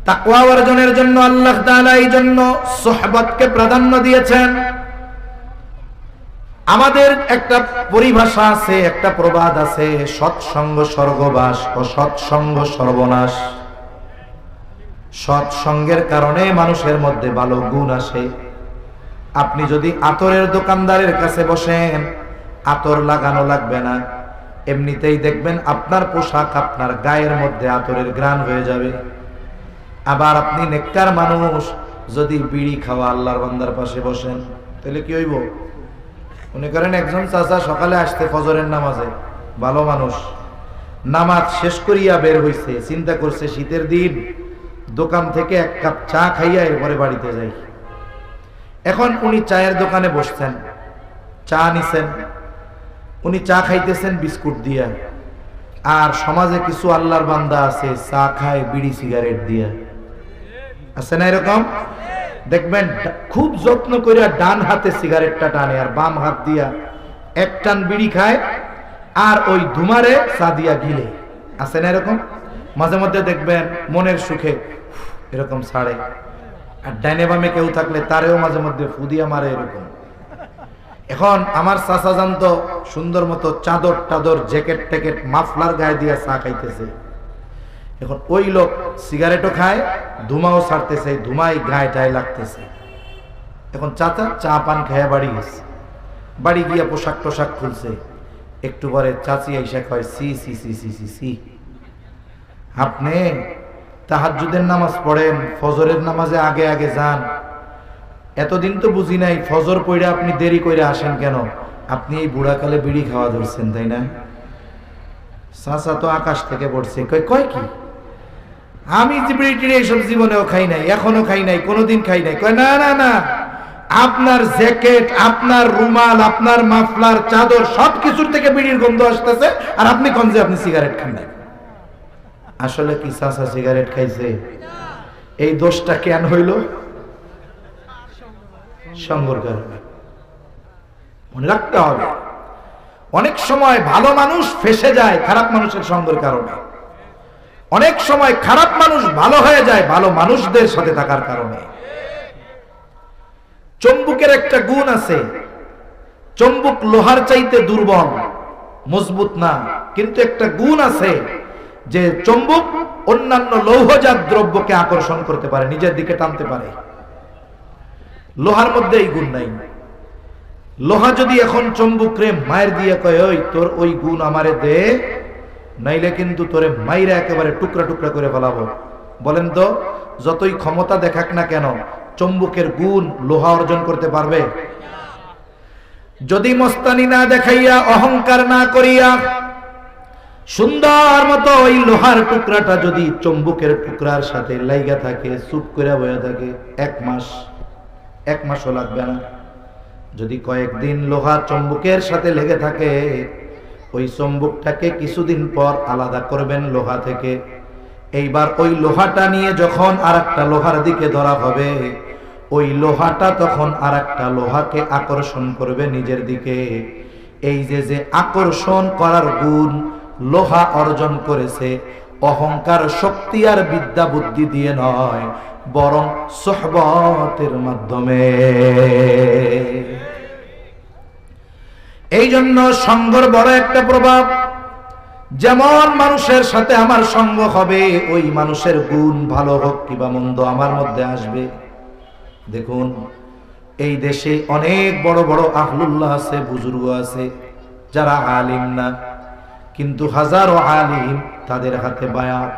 তাকওয়া অর্জনের জন্য আল্লাহ তাআলা এই জন্য সুহবতকে প্রাধান্য দিয়েছেন। আমাদের একটা পরিভাষা আছে, একটা প্রবাদ আছে, সৎসঙ্গ স্বর্গবাস ও সৎসঙ্গ সর্বনাশ। সৎসঙ্গের কারণে মানুষের মধ্যে ভালো গুণ আসে। আপনি যদি আতরের দোকানদারের কাছে বসেন, আতর লাগানো লাগবে না, এমনিতেই দেখবেন আপনার পোশাক আপনার গায়ের মধ্যে আতরের ঘ্রাণ হয়ে যাবে। আবার আপনি নেককার মানুষ যদি বিড়ি খাওয়া আল্লাহর বান্দার পাশে বসেন, তাহলে কি হইব? মনে করেন একজন চাচা সকালে আসতে ফজরের নামাজে, ভালো মানুষ, নামাজ শেষ করিয়া বের হইছে, চিন্তা করছে শীতের দিন দোকান থেকে এক কাপ চা খাইয়া এরপরে বাড়িতে যাই। এখন উনি চায়ের দোকানে বসছেন, চা নিছেন, উনি চা খাইতেছেন বিস্কুট দিয়া। আর সমাজে কিছু আল্লাহর বান্দা আছে চা খায় বিড়ি সিগারেট দিয়া, আছে না এরকম? দেখবেন খুব যত্ন করে ডান হাতে সিগারেটটা টানে আর বাম হাত দিয়া এক টান বিড়ি খায়, আর ওই ধুমারে চা দিয়া গিলে, আছে না এরকম? মাঝে মধ্যে দেখবেন মনের সুখে এরকম ছাড়ে, আর ডাইনে বামে কেউ থাকলে তারেও মাঝে মধ্যে ফুদিয়া মারে এরকম। এখন আমার চাচা জান তো সুন্দর মতো চাদর টাদর জ্যাকেট ট্যাকেট মাফলার গায়ে দিয়া চা খাইতেছে। এখন ওই লোক সিগারেটও খায়, ধুমাও ছাড়তেছে, ধুমাই গায়ে টায় লাগতেছে। এখন চাচা চা পান খাইয়া বাড়ি গেছে, বাড়ি গিয়া পোশাক টোশাক খুলছে। একটু পরে চাচি আইসা কয়, সি সি সি সি সি সি, আপনি তাহাজ্জুদের নামাজ পড়েন, ফজরের নামাজে আগে আগে যান, এতদিন তো বুঝি নাই ফজর পড়ে আপনি দেরি করে আসেন কেন? আপনি এই বুড়াকালে বিড়ি খাওয়া ধরছেন, তাই না? চাচা তো আকাশ থেকে পড়ছে, কয় কি আমি বিড়ি টিড়ি এইসব জীবনেও খাই নাই, এখনো খাই নাই, কোনোদিন খাই নাই। কয় না না না, আপনার জ্যাকেট, আপনার রুমাল, আপনার মাফলার, চাদর সবকিছুর থেকে বিড়ির গন্ধ আসতেছে, আর আপনি কোন যে আপনি সিগারেট খান নাই। আসলে কি চাচা সিগারেট খাইছে? এই দোষটা কেন হইল? সঙ্গর কারণে। মনে রাখতে হবে, অনেক সময় ভালো মানুষ ফেসে যায় খারাপ মানুষের সঙ্গের কারণে, অনেক সময় খারাপ মানুষ ভালো হয়ে যায় ভালো মানুষদের সাথে থাকার কারণে। চুম্বকের একটা গুণ আছে, চুম্বক লোহার চাইতে দুর্বল, মজবুত না, কিন্তু একটা গুণ আছে যে চুম্বক অন্যান্য লৌহজাত দ্রব্যকে আকর্ষণ করতে পারে, নিজের দিকে টানতে পারে। লোহার মধ্যে এই গুণ নাই। লোহা যদি এখন চুম্বকরে মায়ের দিয়ে কয়, ওই তোর ওই গুণ আমারে দে, নাইলে কিন্তু তোরে মাইরা একেবারে টুকরা টুকরা করে ফেলাবো, বলেন তো যতই ক্ষমতা দেখাক না কেন চুম্বকের গুণ লোহা অর্জন করতে পারবে? যদি মস্তানি না দেখাইয়া, অহংকার না করিয়া সুন্দর মতো ওই লোহার টুকরাটা যদি চুম্বকের টুকরার সাথে লাইগা থাকে, চুপ করে বয়ে থাকে, এক মাসও লাগবে না। যদি কয়েকদিন লোহা চুম্বকের সাথে লেগে থাকে, ওই চুম্বকটাকে কিছুদিন পর আলাদা করবেন লোহা থেকে। এইবার ওই লোহাটা নিয়ে যখন আরেকটা লোহার দিকে ধরা হবে, ওই লোহাটা তখন আরেকটা লোহাকে আকর্ষণ করবে নিজের দিকে। এই যে আকর্ষণ করার গুণ লোহা অর্জন করেছে, অহংকার শক্তি আর বিদ্যা বুদ্ধি দিয়ে নয়, বরং সুহবতের মাধ্যমে। এই জন্য সঙ্গর বড় একটা প্রভাব। যেমন মানুষের সাথে আমার সঙ্গ হবে, ওই মানুষের গুণ ভালো হোক কিংবা মন্দ আমার মধ্যে আসবে। দেখুন এই দেশে অনেক বড় বড় আহলুল্লাহ আছে, বুজুর্গ আছে, যারা আলিম না, কিন্তু হাজারো আলিম তাদের হাতে বায়াত।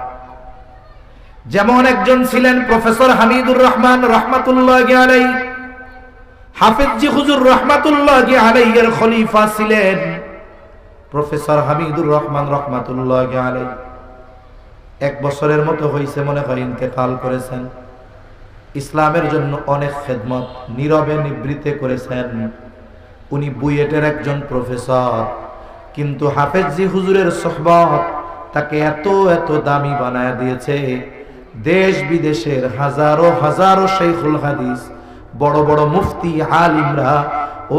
যেমন একজন ছিলেন প্রফেসর হামিদুর রহমান রহমাতুল্লাহি আলাইহি, হাফেজজি হুজুর রহমাতুল্লাহি আলাইহি এর খলিফা ছিলেন প্রফেসর হামিদুর রহমান রহমাতুল্লাহি আলাইহি। 1 বছরের মতো হয়েছে মনে হয় ইন্তেকাল করেছেন। ইসলামের জন্য অনেক খেদমত নীরবে নিবৃতে করেছেন। উনি বুয়েটের একজন প্রফেসর, কিন্তু হাফেজজি হুজুরের সোহবত তাকে এত এত দামি বানায় দিয়েছে, দেশ বিদেশের হাজারো হাজারো শাইখুল হাদিস, বড় বড় মুফতি আলিমরা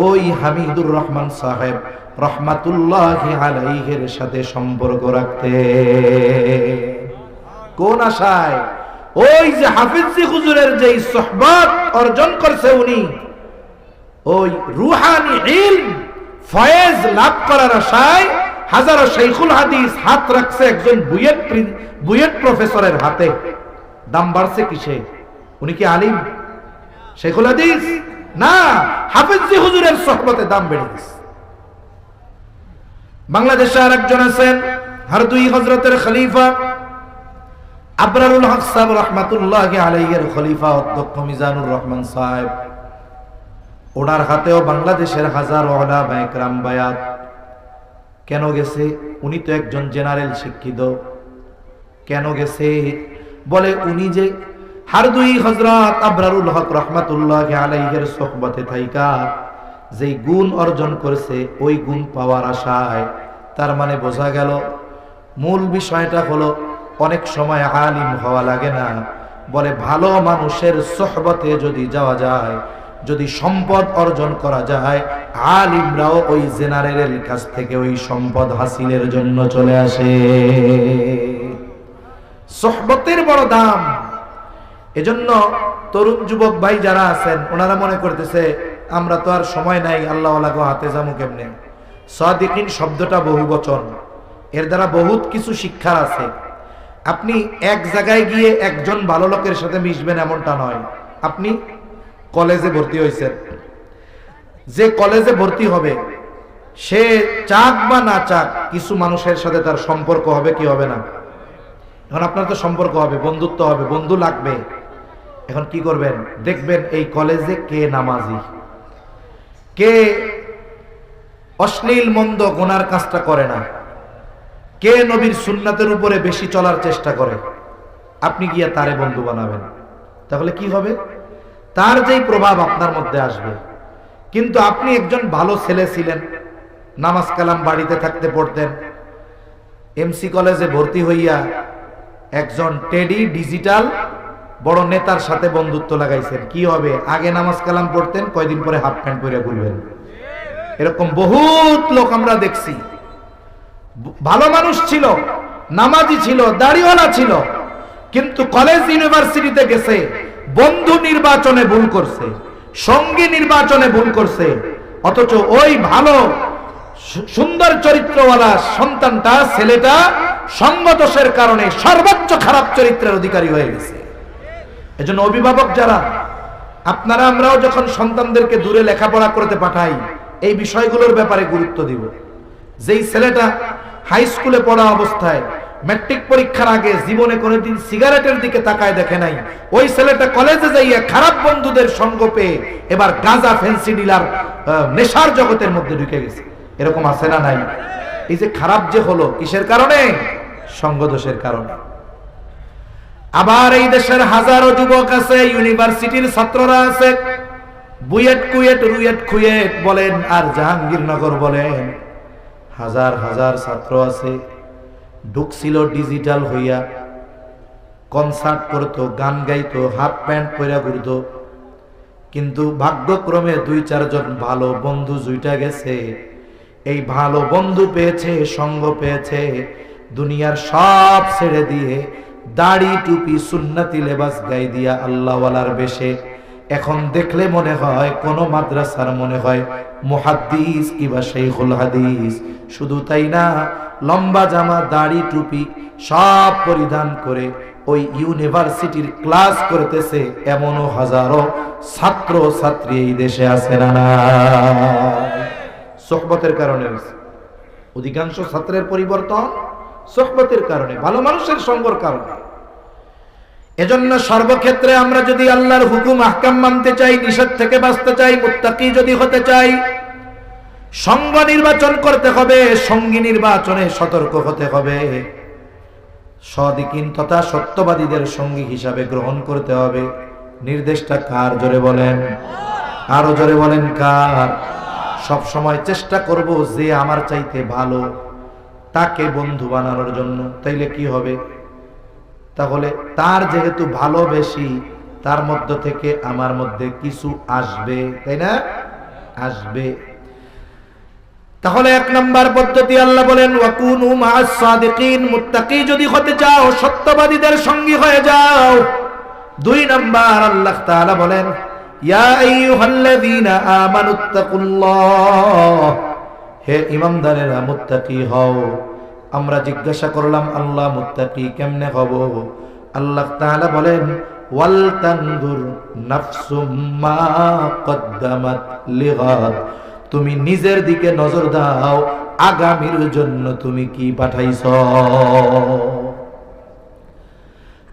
ওই হামিদুর রহমান সাহেব রহমাতুল্লাহি আলাইহির সাথে সম্পর্ক রাখতে। কোন আশায়? ওই যে হাফিজি হুজুরের যে সোহবত অর্জন করছে উনি, ওই রুহানি ইলম ফয়েজ লাভ করার আশায় হাজারো শাইখুল হাদিস হাত রাখছে একজন বুয়েট প্রফেসরের হাতে। দাম বাড়ছে কিসে? উনি কি আলিম শাইখুল হাদিস না, হাফিজি হুজুরের সোহবতে দাম বেড়ে গেছে। বাংলাদেশে আরেকজন আছেন হারদুই হযরতের খলিফা আবরারুল হক সাহেব রাহমাতুল্লাহি আলাইহির খলিফা অধ্যক্ষ মিজানুর রহমান সাহেব, ওনার হাতেও বাংলাদেশের হাজার ওলামা ইকরাম বায়াত। কেন গেছে? উনি তো একজন জেনারেল শিক্ষিত। কেন গেছে? বলে উনি যে হারদুই হযরত আবরারুল হক রাহমাতুল্লাহি আলাইহির সোহবতে থাইকা যেই গুণ অর্জন করেছে, ওই গুণ পাওয়ার আশায়। তার মানে বোঝা গেল মূল বিষয়টা হলো অনেক সময় আলিম হওয়া লাগে না, বলে ভালো মানুষের সোহবতে যদি যাওয়া যায়, যদি সম্পদ অর্জন করা যায়, আলিমরাও ওই জেনারেলের কাছ থেকে ওই সম্পদ হাসিলের জন্য চলে আসে। সোহবতের বড় দাম। এজন্য তরুণ যুবক ভাই যারা আছেন, ওনারা মনে করতেছে আমরা তো আর সময় নাই, আল্লাহ ওয়ালাগো হাতে যাবো কেমনে। সাদিকিন শব্দটা বহুবচন, এর দ্বারা বহুত কিছু শিক্ষা আছে। আপনি এক জায়গায় গিয়ে একজন ভালো লোকের সাথে মিশবেন এমনটা নয়। আপনি কলেজে ভর্তি হয়েছেন, যে কলেজে ভর্তি হবে সে চাক বা না চাক কিছু মানুষের সাথে তার সম্পর্ক হবে কি হবে না? এখন আপনার তো সম্পর্ক হবে, বন্ধুত্ব হবে, বন্ধু লাগবে। এখন কি করবেন? দেখবেন এই কলেজে কে নামাজি, কে অশ্লীল মন্দ গুনার কাজটা করে না, কে নবীর সুন্নাতের উপরে বেশি চলার চেষ্টা করে, আপনি গিয়া তারে বন্ধু বানাবেন। তাহলে কি হবে? তার যেই প্রভাব আপনার মধ্যে আসবে। কিন্তু আপনি একজন ভালো ছেলে ছিলেন, নামাজ কালাম বাড়িতে থাকতে পড়তেন, এমসি কলেজে ভর্তি হইয়া একজন টেডি ডিজিটাল বড় নেতার সাথে বন্ধুত্ব লাগাইছেন, কি হবে? আগে নামাজ কালাম পড়তেন, কয়দিন পরে হাফ প্যান্ট পরে ঘুরবেন। এরকম বহুত লোক আমরা দেখছি। ভালো মানুষ ছিল, নামাজি ছিল, দাড়িওয়ালা ছিল, কিন্তু কলেজ ইউনিভার্সিটিতে গেছে, বন্ধু নির্বাচনে ভুল করছে, সঙ্গী নির্বাচনে ভুল করছে, অথচ ওই ভালো সুন্দর চরিত্রওয়ালা সন্তানটা, ছেলেটা সঙ্গদোষের কারণে সর্বোচ্চ খারাপ চরিত্রের অধিকারী হয়ে গেছে। এজন্য অভিভাবক যারা, আপনারা আমরাও যখন সন্তানদেরকে দূরে লেখাপড়া করতে পাঠাই, এই বিষয়গুলোর ব্যাপারে গুরুত্ব দিব। যেই ছেলেটা হাই স্কুলে পড়া অবস্থায় ম্যাট্রিক পরীক্ষার আগে জীবনে কোনোদিন সিগারেটের দিকে তাকায় দেখে নাই, ওই ছেলেটা কলেজে যাইয়া খারাপ বন্ধুদের সঙ্গ পেয়ে এবার গাঁজা ফেন্সি ডিলার নেশার জগতের মধ্যে ঢুকে গেছে। এরকম আছে না নাই? এই যে খারাপ যে হলো, কিসের কারণে? সঙ্গদোষের কারণে। আবার এই দেশের হাজারো যুবক আছে, ইউনিভার্সিটির ছাত্ররা আছে, বুয়েট কুয়েট রুয়েট খুয়েট বলেন আর জাহাঙ্গীরনগর বলেন, হাজার হাজার ছাত্র আছে, ঢুকছিল ডিজিটাল হইয়া, কনসার্ট করতো, গান গাইতো, হাফ প্যান্ট পরে ঘুরতো, কিন্তু ভাগ্যক্রমে দুই চারজন ভালো বন্ধু জুইটা গেছে। এই ভালো বন্ধু পেয়েছে, সঙ্গ পেয়েছে, দুনিয়ার সব ছেড়ে দিয়ে দাড়ি টুপি সুন্নতি লেবাস গাই দিয়া আল্লাহওয়ালার বেশে এখন দেখলে মনে হয় কোন মাদ্রাসার মনে হয় মুহাদ্দিস কিবা শাইখুল হাদিস। শুধু তাই না, লম্বা জামা দাড়ি টুপি সব পরিধান করে ওই ইউনিভার্সিটির ক্লাস করতেছে, এমনও হাজারো ছাত্র ছাত্রী এই দেশে আছে না? সোহবতের কারণে অধিকাংশ ছাত্রের পরিবর্তন সোহবতের কারণে, ভালো মানুষের সঙ্গের কারণে। এজন্য সর্বক্ষেত্রে আমরা যদি আল্লাহর হুকুম আহকাম মানতে চাই, নিষেধ থেকে বাঁচতে চাই, মুত্তাকি যদি হতে চাই, সঙ্গ নির্বাচন করতে হবে, সঙ্গী নির্বাচনে সতর্ক হতে হবে, সাদিকিন তথা সত্যবাদীদের সঙ্গী হিসাবে গ্রহণ করতে হবে। নির্দেশটা কার? জোরে বলেন, আরো জোরে বলেন কার? সব সময় চেষ্টা করব যে আমার চাইতে ভালো তাকে বন্ধু বানানোর জন্য। তাইলে কি হবে? তাহলে তার যেহেতু ভালো বেশি, তার মধ্য থেকে আমার মধ্যে কিছু আসবে, তাই না? আসবে। তাহলে এক নাম্বার পদ্ধতি আল্লাহ বলেন ওয়াকুনু মা'আস সাদিকিন, মুত্তাকি যদি হতে চাও সত্যবাদীদের সঙ্গী হয়ে যাও। দুই নাম্বার আল্লাহ তাআলা বলেন, ইয়া আইয়ুহাল্লাযীনা আমানুত্তাকুল্লাহ, হে ঈমানদারেরা মুত্তাকি হও। আমরা জিজ্ঞাসা করলাম আল্লাহ মুত্তাকি কেমনে হব? আল্লাহ তাআলা বলেন, ওয়াল তানজুর নাফসুম মা কদ্দামাত লিগাদ, তুমি নিজের দিকে নজর দাও, আগামীর জন্য তুমি কি পাঠাইছো।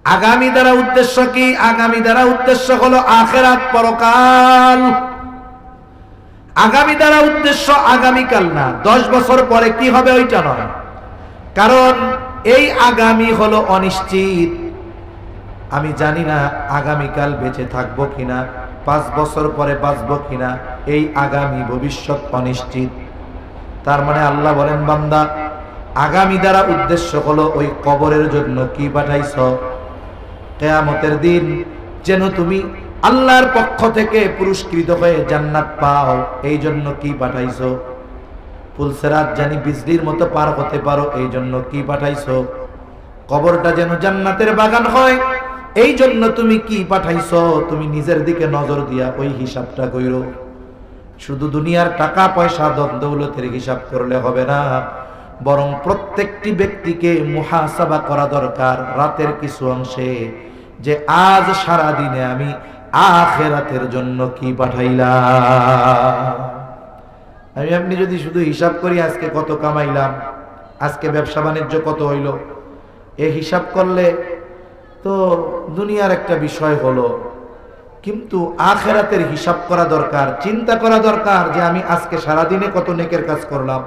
আগামী দ্বারা উদ্দেশ্য কি? আগামী দ্বারা উদ্দেশ্য হলো আখিরাত, পরকাল। আগামী দ্বারা উদ্দেশ্য আগামীকাল না, 10 বছর পরে কি হবে ওইটা নয়, কারণ এই আগামী হলো অনিশ্চিত। আমি জানি না আগামীকাল বেঁচে থাকবো কিনা, 5 বছর পরে বাঁচবো কিনা, এই আগামী ভবিষ্যৎ অনিশ্চিত। তার মানে আল্লাহ বলেন, বান্দা আগামী দ্বারা উদ্দেশ্য হলো ওই কবরের জন্য কি পাঠাইছো। কিয়ামতের দিন যেন তুমি আল্লাহর পক্ষ থেকে পুরস্কৃত হয়ে জান্নাত পাও, এই জন্য কি পাঠাইছো। ফুলসেরাত জানি বিজলির মতো পার হতে পারো, এই জন্য কি পাঠাইছো। কবরটা যেন জান্নাতের বাগান হয়, এই জন্য তুমি কি পাঠাইছো। তুমি নিজের দিকে নজর দিয়া ওই হিসাবটা কইরো। শুধু দুনিয়ার টাকা পয়সা ধন দৌলতের হিসাব করলে হবে না, বরং প্রত্যেকটি ব্যক্তিকে মুহাসাবা করা দরকার রাতের কিছু অংশে, যে আজ সারা দিনে আমি আখিরাতের জন্য কি পাঠাইলাম। আমি আপনি যদি শুধু হিসাব করি আজকে কত কামাইলাম, আজকে ব্যবসা বাণিজ্য কত হইল, এই হিসাব করলে তো দুনিয়ার একটা বিষয় হলো, কিন্তু আখিরাতের হিসাব করা দরকার। চিন্তা করা দরকার যে আমি আজকে সারাদিনে কত নেকের কাজ করলাম,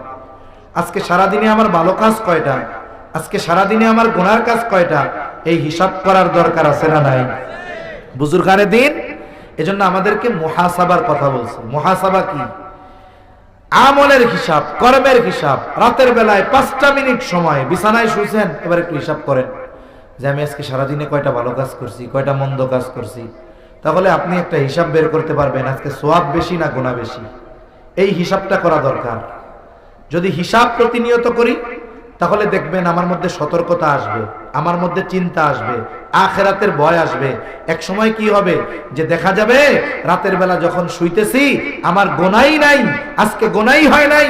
আজকে সারাদিনে আমার ভালো কাজ কয়টা, আজকে সারাদিনে আমার গুনার কাজ কয়টা, এই হিসাব করার দরকার আছে না নাই? বুজুর্গানে দিন এজন্য আমাদেরকে মুহাসাবার কথা বলছে। মুহাসাবা কি? আমলের হিসাব, কর্মের হিসাব। রাতের বেলায় 5টা মিনিট সময় বিছানায় শুয়েছেন, এবার একটু হিসাব করেন যে আমি আজকে সারাদিনে কয়টা ভালো কাজ করছি, কয়টা মন্দ কাজ করছি। তাহলে আপনি একটা হিসাব বের করতে পারবেন আজকে সওয়াব বেশি না গুনাহ বেশি। এই হিসাবটা করা দরকার। যদি হিসাব প্রতিনিয়ত করি তাহলে দেখবেন আমার মধ্যে সতর্কতা আসবে, আমার মধ্যে চিন্তা আসবে, আখিরাতের ভয় আসবে। এক সময় কি হবে যে দেখা যাবে রাতের বেলা যখন শুইতেছি আমার গুনাহই নাই, আজকে গুনাহই হয় নাই,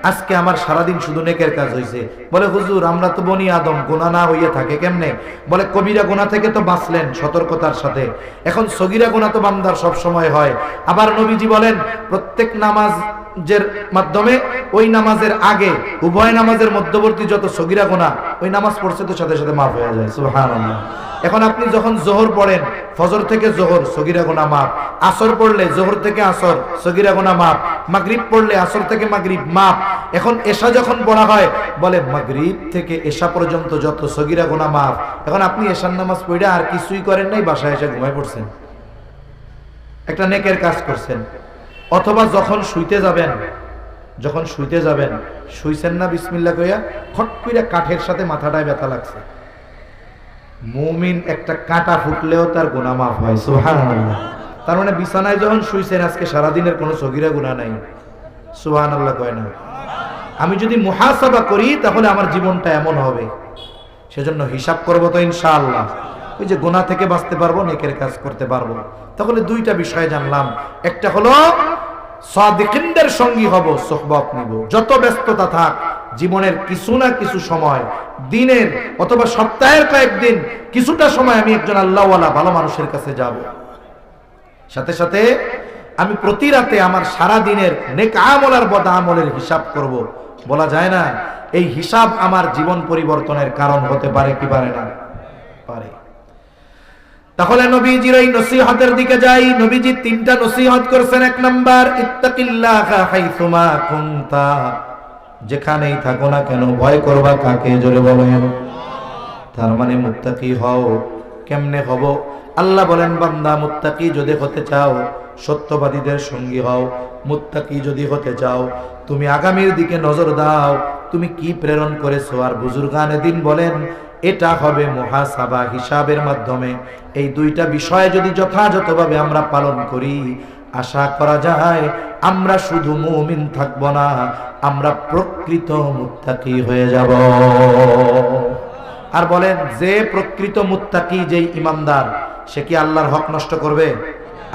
আজকে আমার সারাদিন শুধু নেকের কাজ হয়েছে। বলে হুজুর আমরা তো বনি আদম, গুনাহ না হইয়া থাকে কেমনে? বলে কবিরা গুনাহ থেকে তো বাঁচলেন সতর্কতার সাথে, এখন সগীরা গুনাহ তো বান্দার সব সময় হয়। আবার নবীজি বলেন প্রত্যেক নামাজের মাধ্যমে ওই নামাজের আগে উভয় নামাজের মধ্যবর্তী যত সগীরা গুনাহ ওই নামাজ পড়ছে তো সাথে সাথে মাফ হয়ে যায়। সুবহানাল্লাহ। এখন আপনি যখন জোহর পড়েন, ফজর থেকে জোহর সগীরা গুনাহ মাফ, আসর পড়লে জোহর থেকে আসর সগীরা গুনাহ মাফ, মাগরিব পড়লে আসর থেকে মাগরিব মাফ। এখন এশা যখন পড়া হয় বলে মাগরিব থেকে এশা পর্যন্ত যত সগীরা গুনাহ মাফ। এখন আপনি এশার নামাজ পড়ে আর কিছুই করেন নাই, বাসায় এসে ঘুমায় পড়ছেন, একটা নেকের কাজ করছেন। অথবা যখন শুইতে যাবেন শুইছেন না বিসমিল্লাহ কইয়া, খট কইরা কাঠের সাথে মাথাটায় ব্যথা লাগছে। মুমিন একটা কাঁটা ফুটলেও তার গুনাহ মাফ হয়। সুবহানাল্লাহ। তার মানে বিছানায় যখন শুইছেন আজকে সারাদিনের কোনো সগীরা গুনাহ নাই। সুবহানাল্লাহ কয় না? আমি যদি মুহাসাবা করি তাহলে আমার জীবনটা এমন হবে। সেজন্য হিসাব করব তো ইনশাআল্লাহ। ওই যে গুনাহ থেকে বাঁচতে পারবো, নেকের কাজ করতে পারবো। তাহলে দুইটা বিষয় জানলাম, একটা হলো সাদিকিনদের সঙ্গী হব, সুহবত নিব। যত ব্যস্ততা থাক জীবনের কিছু না কিছু সময়, দিনের অথবা সপ্তাহের কয়েকদিন কিছুটা সময় আমি একজন আল্লাহওয়ালা ভালো মানুষের কাছে যাব। সাথে সাথে আমি প্রতি রাতে আমার সারা দিনের নেক আমল আর বদ আমলের হিসাব করব। বলা যায় না এই হিসাব আমার জীবন পরিবর্তনের কারণ হতে পারে কি পারে না? পারে। তাহলে নবীজির এই নসিহতের দিকে যাই। নবীজি 3টা নসিহত করেছেন। 1 নাম্বার, ইত্তাকিল্লাহা হাইসুমা কুনতা, যেখানেই থাকো না কেন ভয় করবা কাকে? জোরে বলেন। তার মানে মুত্তাকি হও। কেমনে হব? আল্লাহ বলেন বান্দা মুত্তাকি যদি হতে চাও সত্যবাদীদের সঙ্গী হও। মুত্তাকি যদি হতে চাও তুমি আগামীর দিকে নজর দাও, তুমি কি প্রেরণ করেছো। আর বুজুর্গানে দিন বলেন এটা হবে মুহাসাবা, হিসাবের মাধ্যমে। এই দুইটা বিষয় যদি যথাযথভাবে আমরা পালন করি, আশা করা যায় আমরা শুধু মুমিন থাকবো না, আমরা প্রকৃত মুত্তাকি হয়ে যাব। আর বলেন যে প্রকৃত মুত্তাকি, যেই ইমানদার, সে কি আল্লাহর হক নষ্ট করবে?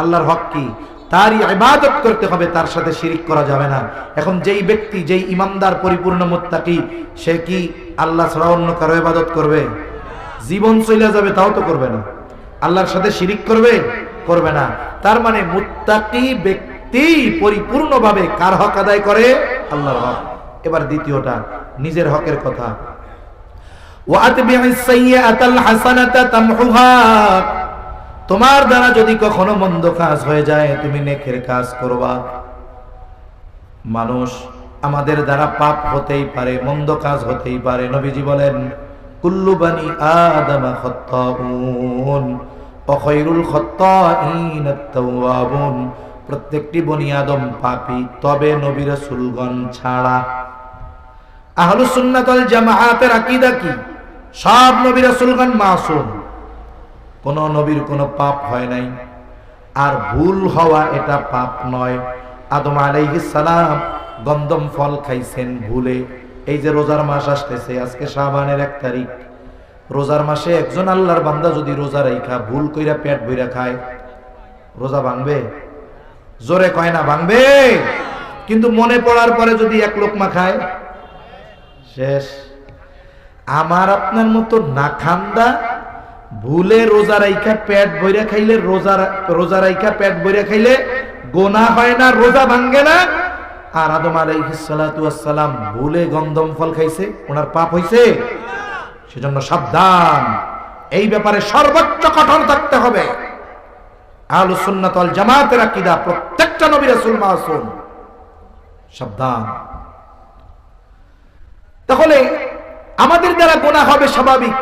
আল্লাহর হক কি? তারই ইবাদত করতে হবে, তার সাথে শিরিক করা যাবে না। এখন যেই ব্যক্তি, যেই ইমানদার পরিপূর্ণ মুত্তাকি, সে কি আল্লাহ ছাড়া অন্য কারো ইবাদত করবে? জীবন চলে যাবে তাও তো করবে না। আল্লাহর সাথে শিরিক করবে? করবে না। তার মানে মুত্তাকি ব্যক্তি পরিপূর্ণভাবে কার হক আদায় করে? আল্লাহর হক। এবার দ্বিতীয়টা, নিজের হকের কথা। ওয়াতবি'is সাইয়্যাতাল হাসানাতা তামহুহা, তোমার দ্বারা যদি কখনো মন্দ কাজ হয়ে যায়, তুমি নেকের কাজ করবা। মানুষ, আমাদের দ্বারা পাপ হতেই পারে, মন্দ কাজ হতেই পারে। নবীজি বলেন কুল্লু বানি আদম খাত্তাউন ওয়া খায়রুল খাত্তাইনাত তাওয়াবুন, প্রত্যেকটি বনি আদম পাপী, তবে নবী রাসূলগণ ছাড়া। আহলুস সুন্নাত ওয়াল জামাআতের আকীদা কি? সব নবী রাসূলগণ মাসুম, কোন নবীর কোনো পাপ হয় নাই। আর ভুল হওয়া এটা পাপ নয়। আদম আলাইহিস সালাম গন্ধম ফল খাইছেন ভুলে। এই যে রোজার মাস আসতেছে, আজকে শাবানের 1 তারিখ, রোজার মাসে একজন আল্লাহর বান্দা যদি রোজা রাইখা ভুল কইরা পেট ভইরা খায়, রোজা ভাঙবে? জোরে কয় না ভাঙবে। কিন্তু মনে পড়ার পরে যদি 1 লোকমা খায়, শেষ। আমার আপনার মতো না খান্দা ভুলে রোজা রাইখা পেট ভইরা খাইলে, রোজা রাইখা পেট ভইরা খাইলে গোনাহ হয় না, রোজা ভাঙে না। আর আদম আলাইহিস সালাতু ওয়াস সালাম ভুলে গন্ধম ফল খাইছে, ওনার পাপ হইছে? সেজন্য সাবধান, এই ব্যাপারে সর্বোচ্চ কঠোর থাকতে হবে। আহলুস সুন্নাত ওয়াল জামাতের আকীদা, প্রত্যেকটা নবী রাসূল মাসুম। সাবধান। তাহলে আমাদের দ্বারা গুনাহ হবে স্বাভাবিক,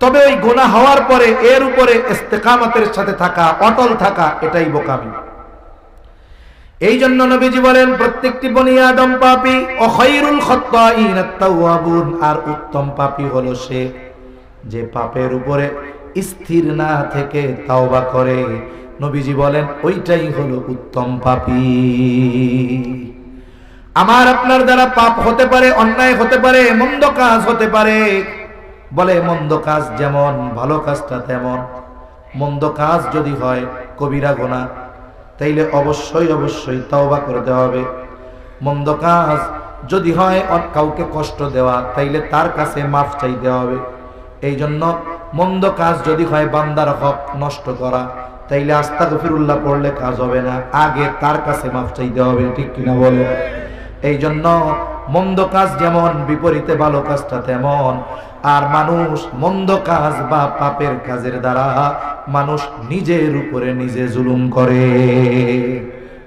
তবে ওই গুনাহ হওয়ার পরে এর উপরে ইস্তেকামতের সাথে থাকা, অটল থাকা, এটাই বোকামি। এই জন্য নবীজি বলেন প্রত্যেকটি বনি আদম পাপী, ও খায়রুল খাত্তাইনাত তাওয়াবুন, আর উত্তম পাপী হলো সে যে পাপের উপরে স্থির না থেকে তাওবা করে। নবীজি বলেন ওইটাই হলো উত্তম পাপী। আমার আপনার দ্বারা পাপ হতে পারে, অন্যায় হতে পারে, মন্দ কাজ হতে পারে। বলে মন্দ কাজ যেমন, ভালো কাজটা তেমন। মন্দ কাজ যদি হয় কবিরা গুনাহ, তাইলে অবশ্যই অবশ্যই তওবা করতে হবে। মন্দ কাজ যদি হয় কাউকে কষ্ট দেওয়া, তাইলে তার কাছে মাফ চাইতে হবে। এই জন্য মন্দ কাজ যদি হয় বান্দার হক নষ্ট করা, তাইলে আস্তাগফিরুল্লাহ পড়লে কাজ হবে না, আগে তার কাছে মাফ চাইতে হবে। ঠিক কিনা বলো? এই জন্য মন্দ কাজ যেমন, বিপরীতে ভালো কাজটা তেমন। আর মানুষ মন্দ কাজ বা পাপের কাজের দ্বারা মানুষ নিজের উপরে নিজে জুলুম করে।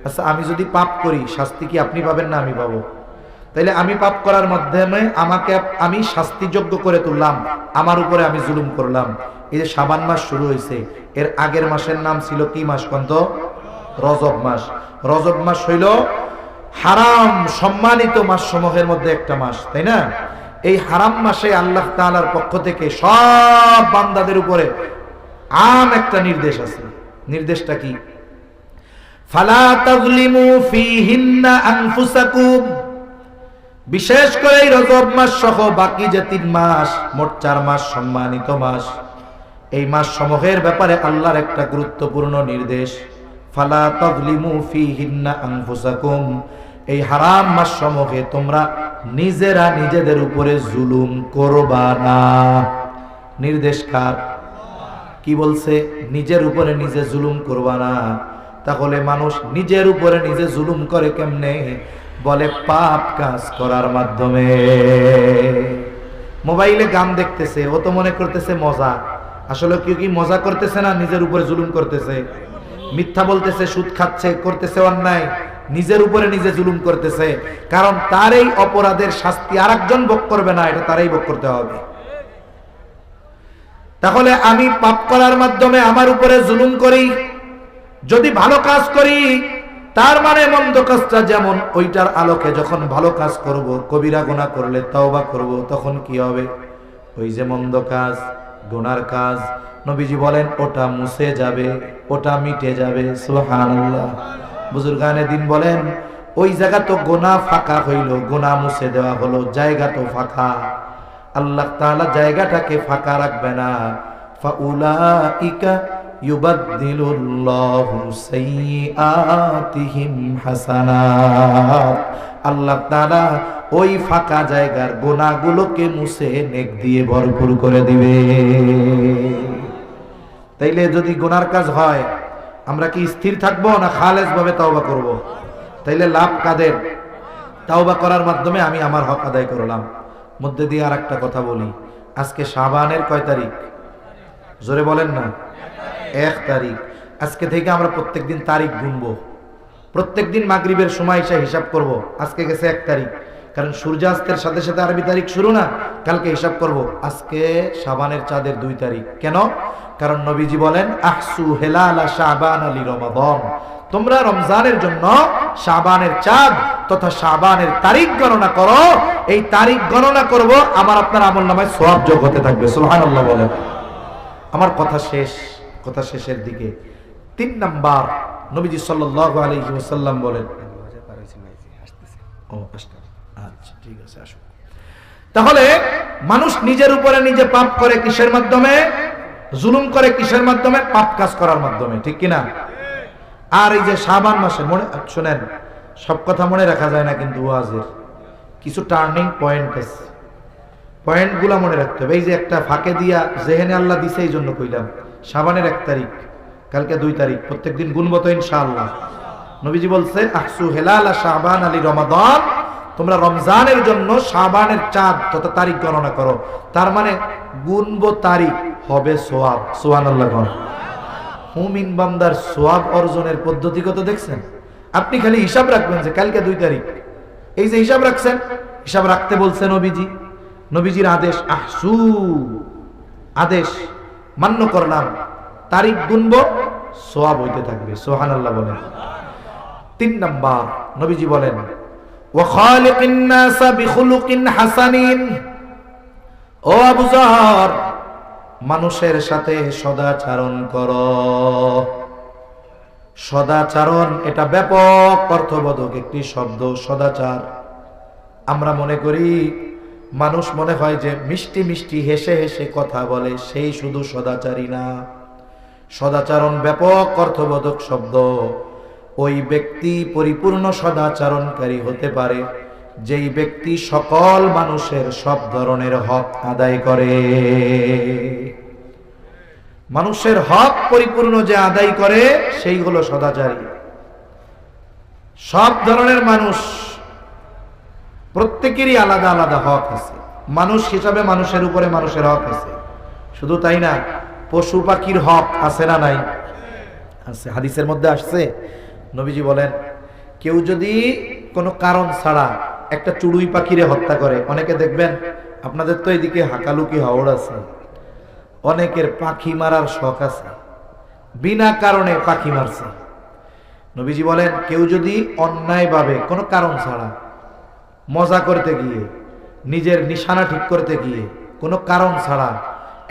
আচ্ছা, আমি যদি পাপ করি, শাস্তি কি আপনি পাবেন না আমি পাবো? তাইলে আমি পাপ করার মাধ্যমে আমাকে আমি শাস্তিযোগ্য করে তুললাম, আমার উপরে আমি জুলুম করলাম। এই যে শাবান মাস শুরু হয়েছে, এর আগের মাসের নাম ছিল কি মাস? কোন? রজব মাস। রজব মাস হইল হারাম সম্মানিত মাস সমূহের মধ্যে একটা মাস, তাই না? এই হারাম মাসে আল্লাহ তাআলার পক্ষ থেকে সব বান্দাদের উপরে আম একটা নির্দেশ আছে। নির্দেশটা কি? ফালা তাযলিমু ফীহিন্না আনফুসাকুম। বিশেষ করে এই রজব মাস সহ বাকি যে 3 মাস, মোট 4 মাস সম্মানিত মাস, এই মাস সমূহের ব্যাপারে আল্লাহর একটা গুরুত্বপূর্ণ নির্দেশ। ফালা তাযলিমু ফীহিন্না আনফুসাকুম, এই হারাম মাস সমূহে তোমরা নিজেরা নিজেদের উপরে জুলুম করবা না। নির্দেশ কার? কি বলছে? নিজের উপরে নিজে জুলুম করবা না। তাহলে মানুষ নিজের উপরে নিজে জুলুম করে কেমনে? বলে পাপ কাজ করার মাধ্যমে। মোবাইলে গান দেখতেছে, ও তো মনে করতেছে মজা, আসলে কেউ কি মজা করতেছে না নিজের উপরে জুলুম করতেছে? মিথ্যা বলতেছে, সুদ খাচ্ছে, করতেছে অন্যায়, নিজের উপরে নিজে জুলুম করতেছে। কারণ তার এই অপরাধের শাস্তি আরেকজন ভোগ করবে না, এটা তারই ভোগ করতে হবে। তাহলে আমি পাপ করার মাধ্যমে আমার উপরে জুলুম করি। যদি ভালো কাজ করি, তার মানে মন্দ কাজটা যেমন, ওইটার আলোকে যখন ভালো কাজ করব, কবিরা গুনাহ করলে তওবা করব, তখন কি হবে? ওই যে মন্দ কাজ, গুনার কাজ, নবীজি বলেন ওটা মুছে যাবে, ওটা মিটে যাবে। সুবহানাল্লাহ। বুজুর্গানে দিন বলেন ওই জায়গা তো গুনাহ ফাঁকা হইল, গুনাহ মুছে দেওয়া হলো, জায়গা তো ফাঁকা। আল্লাহ তাআলা জায়গাটাকে ফাঁকা রাখবে না। ফাউলাইকা ইউবাদদিলুল্লাহু সাইয়্যাতিহিম হাসানাত, আল্লাহ তাআলা ওই ফাঁকা জায়গার গুনাহগুলোকে মুছে নেক দিয়ে ভরপুর করে দিবে। তাইলে যদি গুনার কাজ হয় আমরা কি স্থির থাকবো না খালেস ভাবে তওবা করব? তাইলে লাভ কাদের? তওবা করার মাধ্যমে আমি আমার হক আদায় করলাম। মধ্যে দিয়ে আর একটা কথা বলি, আজকে শাবানের কয় তারিখ? জোরে বলেন না। 1 তারিখ। আজকে থেকে আমরা প্রত্যেকদিন তারিখ গুনবো, প্রত্যেকদিন মাগরিবের সময় এসে হিসাব করব। আজকে গেছে 1 তারিখ, কারণ সূর্যাস্তের সাথে সাথে আরবি তারিখ শুরু না, কালকে হিসাব করব। আজকে শাবানের চাঁদের 2 তারিখ। কেন? কারণ নবীজি বলেন আহসু হেলালা শাবান আলি রমাদান, তোমরা রমজানের জন্য শাবানের চাঁদ তথা শাবানের তারিখ গণনা করো। এই তারিখ গণনা করব, আমার আপনার আমলনামায় সওয়াব যোগ হতে থাকবে। সুবহানাল্লাহ বলেন। আমার কথা শেষ, কথা শেষের দিকে 3 নাম্বার নবীজি সাল্লাল্লাহু আলাইহি ওয়াসাল্লাম বলেন, আচ্ছা ঠিক আছে আসো। তাহলে মানুষ নিজের উপরে নিজে পাপ করে কিসের মাধ্যমে? জুলুম করে কিসের মাধ্যমে? পাপ কাজ করার মাধ্যমে, ঠিক কিনা? আর এই যে শাবান মাসে মনে শুনেন, সব কথা মনে রাখা যায় না, কিন্তু ওয়াজের কিছু টার্নিং পয়েন্ট আছে, পয়েন্টগুলো মনে রাখতে হবে। এই যে একটা ফাঁকে দিয়া জেহেনে আল্লাহ দিছে, এই জন্য কইলাম শাবানের 1 তারিখ, কালকে 2 তারিখ, প্রত্যেকদিন গুনবো তো ইনশাআল্লাহ। নবীজি বলছে আহসু হেলালা শাবান আলি রমাদান, তোমরা রমজানের জন্য শাবানের চাঁদ তথা তারিখ গণনা করো। তার মানে গুনবো তারিখ, হবে সওয়াব। সুবহানাল্লাহ। মুমিন বান্দার সওয়াব অর্জনের পদ্ধতি কত দেখছেন? আপনি খালি হিসাব রাখবেন যে কালকে 2 তারিখ, এই যে হিসাব রাখছেন, হিসাব রাখতে বলছেন নবীজি, নবীজির আদেশ, আহসু আদেশ মান্য করলাম, তারিখ গুনবো, সওয়াব হইতে থাকবে। সুবহানাল্লাহ বলেন। 3 নাম্বার নবীজি বলেন ওয়া খালিকিন নাসা বিখুলুকিন হাসানিন, ও আবু যর, মানুষের সাথে সদাচরণ করো। সদাচরণ এটা ব্যাপক অর্থবোধক একটি শব্দ। সদাচার আমরা মনে করি, মানুষ মনে হয় যে মিষ্টি মিষ্টি হেসে হেসে কথা বলে সেই শুধু সদাচারী না। সদাচরণ ব্যাপক অর্থবোধক শব্দ। ওই ব্যক্তি পরিপূর্ণ সদাচরণকারী হতে পারে যেই ব্যক্তি সকল মানুষের সব ধরনের হক আদায় করে। মানুষের হক পরিপূর্ণ যে আদায় করে সেই হলো সদাচারী। সব ধরনের মানুষ, প্রত্যেকেরই আলাদা আলাদা হক আছে। মানুষ হিসাবে মানুষের উপরে মানুষের হক আছে। শুধু তাই না, পশু পাখির হক আছে না নাই? আছে। হাদিসের মধ্যে আসছে, নবীজি বলেন কেউ যদি কোনো কারণ ছাড়া একটা চড়ুই পাখিরে হত্যা করে, অনেকে দেখবেন আপনাদের তো এদিকে হাকালুকি হাওড় আছে, অনেকের পাখি মারার শখ আছে, বিনা কারণে পাখি মারছে। নবীজি বলেন কেউ যদি অন্যায়ভাবে কোনো কারণ ছাড়া মজা করতে গিয়ে, নিজের নিশানা ঠিক করতে গিয়ে কোনো কারণ ছাড়া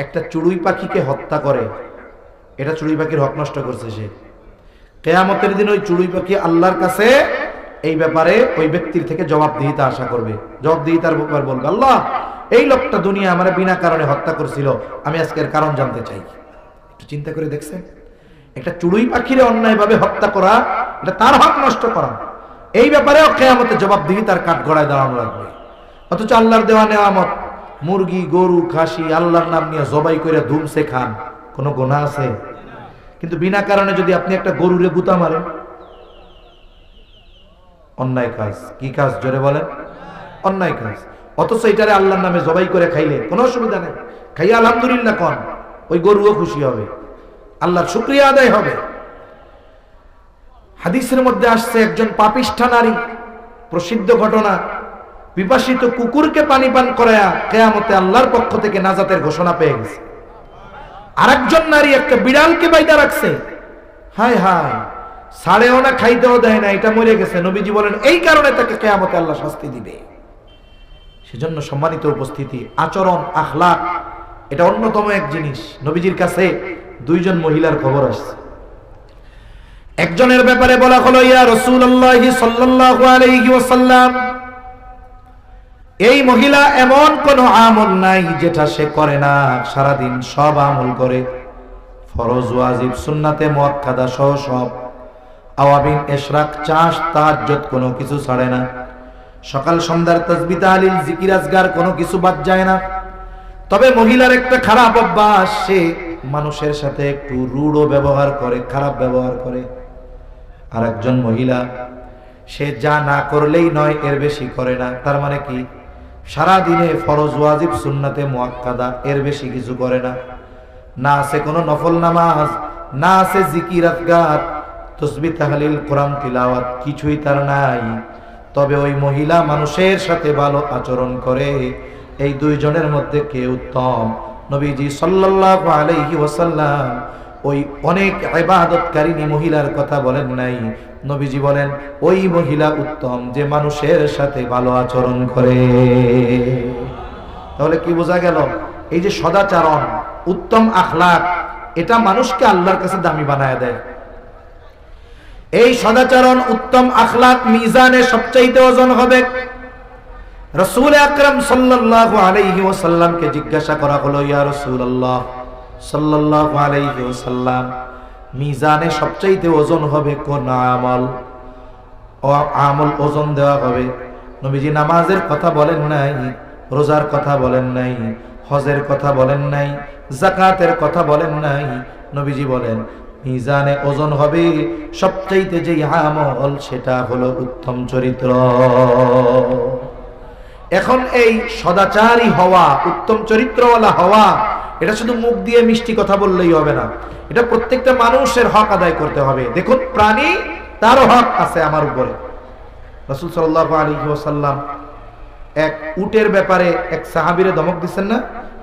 একটা চড়ুই পাখিকে হত্যা করে, এটা চড়ুই পাখির হক নষ্ট করছে সে। কিয়ামতের দিন ওই চড়ুই পাখি আল্লাহর কাছে এই ব্যাপারে ওই ব্যক্তির থেকে জবাবদিহিতা আশা করবে। জবাবদিহিতার ব্যাপারে বলবে, আল্লাহ এই লোকটা দুনিয়া আমার বিনা কারণে হত্যা করছিল, আমি আজকের কারণ জানতে চাই। একটু চিন্তা করে দেখছেন, একটা চড়ুই পাখিরে অন্যায়ভাবে হত্যা করা, এটা তার হক নষ্ট করা। এই ব্যাপারেও কিয়ামতে জবাবদিহিতার কাঠ গড়ায় দাঁড়ানো লাগবে। অথচ আল্লাহর দেওয়া নেয়ামত, মুরগি, গরু, খাসি আল্লাহর নাম নিয়ে জবাই করে ধুমসে খান, কোনো গুনাহ আছে? কিন্তু বিনা কারণে যদি আপনি একটা গরুরে গুতা মারেন, অন্যায় কাজ। কি কাজ? জোরে বলেন। অন্যায় কাজ। অথচ এটারে আল্লাহর নামে জবাই করে খাইলে কোনো অসুবিধা নেই, খাইয়া আলহামদুলিল্লাহ কোন, ওই গরুও খুশি হবে, আল্লাহর শুকরিয়া আদায় হবে। হাদিসের মধ্যে আসছে একজন পাপিষ্ঠা নারী, প্রসিদ্ধ ঘটনা, পিপাসিত কুকুরকে পানি পান করায়া কিয়ামতে আল্লাহর পক্ষ থেকে নাজাতের ঘোষণা পেয়ে গেছে। আরেকজন নারী একটা বিড়ালকে বাইদা রাখছে, হায় হায়, ছাড়েও না, খাইতেও দেয় না, এটা মরে গেছে। নবীজি বলেন এই কারণে তাকে কিয়ামতে আল্লাহ শাস্তি দিবে। সেজন্য সম্মানিত উপস্থিতি, আচরণ, আখলাক এটা অন্যতম এক জিনিস। নবীজির কাছে 2 জন মহিলার খবর আসছে। একজনের ব্যাপারে বলা হলো, ইয়া রাসূলুল্লাহ সাল্লাল্লাহু আলাইহি ওয়াসাল্লাম, এই মহিলা এমন কোন আমল নাই যেটা সে করে না, সারাদিন সব আমল করে, ফরজ ওয়াজিব সুন্নাতে মুআক্কাদা সহ সব, আওয়াবিন ইশরাক চাষ তাহাজ্জুদ কোনো কিছু ছাড়ে না, সকাল সন্ধ্যার তাসবিহ তাহলিল জিকির আজগার কোনো কিছু বাদ যায় না। তবে মহিলার একটা খারাপ অভ্যাস, সে মানুষের সাথে একটু রূঢ় ব্যবহার করে, খারাপ ব্যবহার করে। আর একজন মহিলা সে যা না করলেই নয় এর বেশি করে না। তার মানে কি, সারা দিনে ফরজ ওয়াজিব সুন্নাতে মুআক্কাদা এর বেশি কিছু করে না। না আছে কোনো নফল নামাজ, না আছে জিকির আজগার, তাসবিহ তাহলিল কোরআন তিলাওয়াত, কিছুই তার নাই। তবে ওই মহিলা মানুষের সাথে ভালো আচরণ করে। এই দুইজনের মধ্যে কে উত্তম? নবীজি সাল্লাল্লাহু আলাইহি ওয়াসাল্লাম ওই অনেক ইবাদতকারিনী মহিলার কথা বলেন নাই, নবীজি বলেন ওই মহিলা উত্তম যে মানুষের সাথে ভালো আচরণ করে। তাহলে কি বোঝা গেল? এই যে সদাচরণ, উত্তম আখলাক, এটা মানুষকে আল্লাহর কাছে দামি বানায় দেয়। এই সদাচরণ, উত্তম আখলাক মিজানে সবচাইতে ওজন হবে। রাসূল আকরাম সাল্লাল্লাহু আলাইহি ওয়াসাল্লামকে জিজ্ঞাসা করা হলো, ইয়া রাসূলুল্লাহ সাল্লাল্লাহু আলাইহি ওয়াসাল্লাম, মিজানে সবচাইতে ওজন হবে কোন আমল? ও আমল ওজন দেওয়া হবে। নবীজি নামাজের কথা বলেন নাই, রোজার কথা বলেন নাই, হজের কথা বলেন নাই, যাকাতের কথা বলেন নাই। নবীজি বলেন মিজানে ওজন হবে সবচাইতে যে আমল, সেটা হলো উত্তম চরিত্র। এখন এই সদাচারী হওয়া, উত্তম চরিত্রওয়ালা হওয়া, এটা শুধু মুখ দিয়ে মিষ্টি কথা বললেই হবে না, এটা প্রত্যেকটা মানুষের হক আদায় করতে হবে। দেখুন, প্রাণী, তারও হক আছে আমার উপরে। রাসূল সাল্লাল্লাহু আলাইহি ওয়াসাল্লাম এক উটের ব্যাপারে এক সাহাবীরে ধমক দিচ্ছেন না,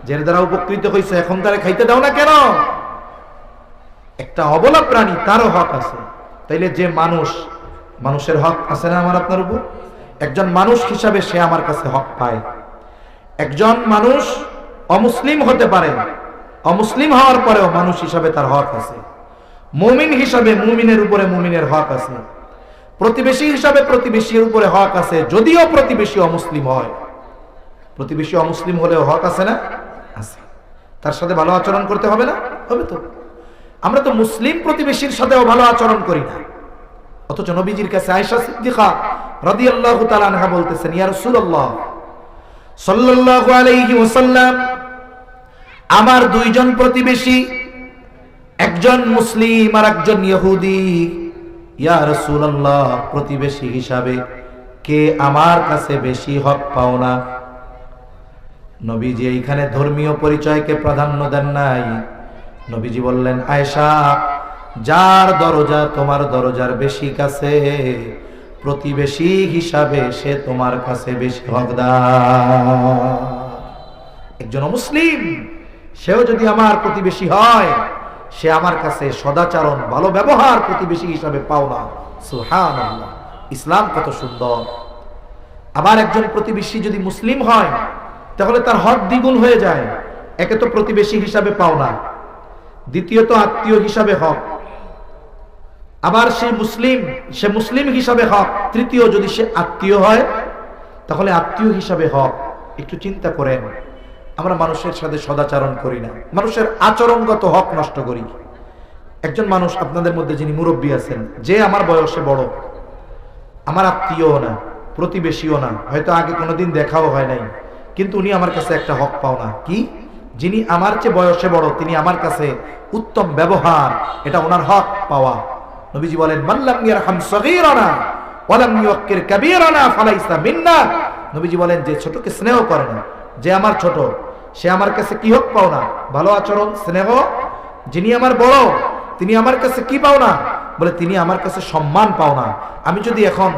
যার দ্বারা উপকৃত হইছে, এখন তারে খাইতে দাও না কেন? একটা অবলা প্রাণী, তারও হক আছে। তাইলে যে মানুষ, মানুষের হক আছে না আমার আপনার উপর? একজন মানুষ হিসাবে সে আমার কাছে হক পায়। একজন মানুষ অমুসলিম হতে পারে, অমুসলিম হওয়ার পরেও মানুষ হিসাবে তার হক আছে। মুমিন হিসাবে মুমিনের উপরে মুমিনের হক আছে। প্রতিবেশী হিসাবে প্রতিবেশীর উপরে হক আছে, যদিও প্রতিবেশী অমুসলিম হয়। প্রতিবেশী অমুসলিম হলেও হক আছে না? আছে। তার সাথে ভালো আচরণ করতে হবে না? হবে তো। আমরা তো মুসলিম প্রতিবেশীর সাথেও ভালো আচরণ করি না, অথচ নবীজির কাছে আয়েশা সিদ্দিকা রাদিয়াল্লাহু তাআলা আনহা বলতেছেন, ইয়া রাসূলুল্লাহ সাল্লাল্লাহু আলাইহি ওয়াসাল্লাম, আমার দুইজন প্রতিবেশী, একজন মুসলিম আর একজন ইহুদি। ইয়া রাসূলুল্লাহ, প্রতিবেশী হিসাবে কে আমার কাছে বেশি হক পাও না? নবীজি এইখানে ধর্মীয় পরিচয়কে প্রাধান্য দেন নাই। নবীজি বললেন, আয়েশা, যার দরজা তোমার দরজার বেশি কাছে, প্রতিবেশী হিসাবে সে তোমার কাছে বেশি হকদার। একজন মুসলিম, সেও যদি আমার প্রতিবেশী হয়, সে আমার কাছে সদাচরণ, ভালো ব্যবহার প্রতিবেশী হিসাবে পাও না। সুবহানাল্লাহ, ইসলাম কত সুন্দর। আবার একজন প্রতিবেশী যদি মুসলিম হয়, তাহলে তার হক দ্বিগুণ হয়ে যায়। একে তো প্রতিবেশী হিসাবে পাও না, দ্বিতীয়ত আত্মীয় হিসাবে হক। আবার সে মুসলিম হিসাবে হক। তৃতীয়, যদি সে আত্মীয় হয়, তাহলে আত্মীয় হিসাবে হক। একটু চিন্তা করেন, আমরা মানুষের সাথে সদাচরণ করি না, মানুষের আচরণগত হক নষ্ট করি। একজন মানুষ আপনাদের মধ্যে যিনি মুরব্বী আছেন, যে আমার বয়সে বড়, আমার আত্মীয়ও না, প্রতিবেশীও না, হয়তো আগে কোনোদিন দেখাও হয় নাই, কিন্তু উনি আমার কাছে একটা হক পাও না। কি? যিনি আমার চেয়ে বয়সে বড়, তিনি আমার কাছে উত্তম ব্যবহার, এটা ওনার হক পাওয়া। নবীজি বলেন, মাল্লাম ইয়ারহাম সগীরানা ওয়ালাম ইউক্কির কাবীরানা ফালাইসা মিন্না। নবীজি বলেন, যে ছোটকে স্নেহ করে না, যে আমার ছোট, সে আমার কাছে কি হক পাও না? ভালো আচরণ, স্নেহ। যিনি আমার বড়, তিনি আমার কাছে কি পাও না? বলে, তিনি আমার কাছে সম্মান পাও না। আমি যদি এখন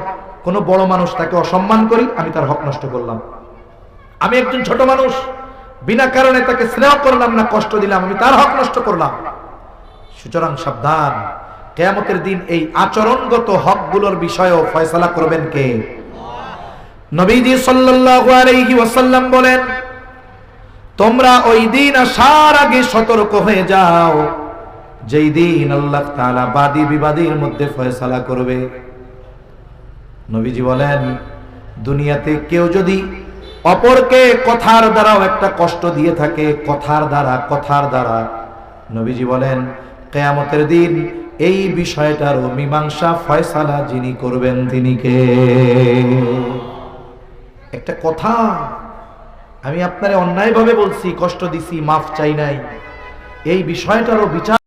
কোনো বড় মানুষ তাকে অসম্মান করি, আমি তার হক নষ্ট করলাম। আমি একজন ছোট মানুষ, বিনা কারণে তাকে স্নেহ করলাম না, কষ্ট দিলাম, আমি তার হক নষ্ট করলাম। সুতরাং সাবধান, কিয়ামতের দিন এই আচরণগত হকগুলোর বিষয়েও ফয়সালা করবেন কে? নবীজি সাল্লাল্লাহু আলাইহি ওয়াসাল্লাম বলেন, তোমরা ওই দিন আসার আগে সতর্ক হয়ে যাও, যেই দিন আল্লাহ তাআলা বাদী বিবাদীর মধ্যে ফয়সালা করবে। নবীজি বলেন, দুনিয়াতে কেউ যদি অপরকে কথার দ্বারাও একটা কষ্ট দিয়ে থাকে, কথার দ্বারা। নবীজি বলেন কিয়ামতের দিন এই বিষয়টারও মীমাংসা ফয়সালা যিনি করবেন তিনি কে? একটা কথা, আমি আপনারে অন্যায়ভাবে বলছি, কষ্ট দিছি, মাফ চাই নাই, এই বিষয়টারও বিচার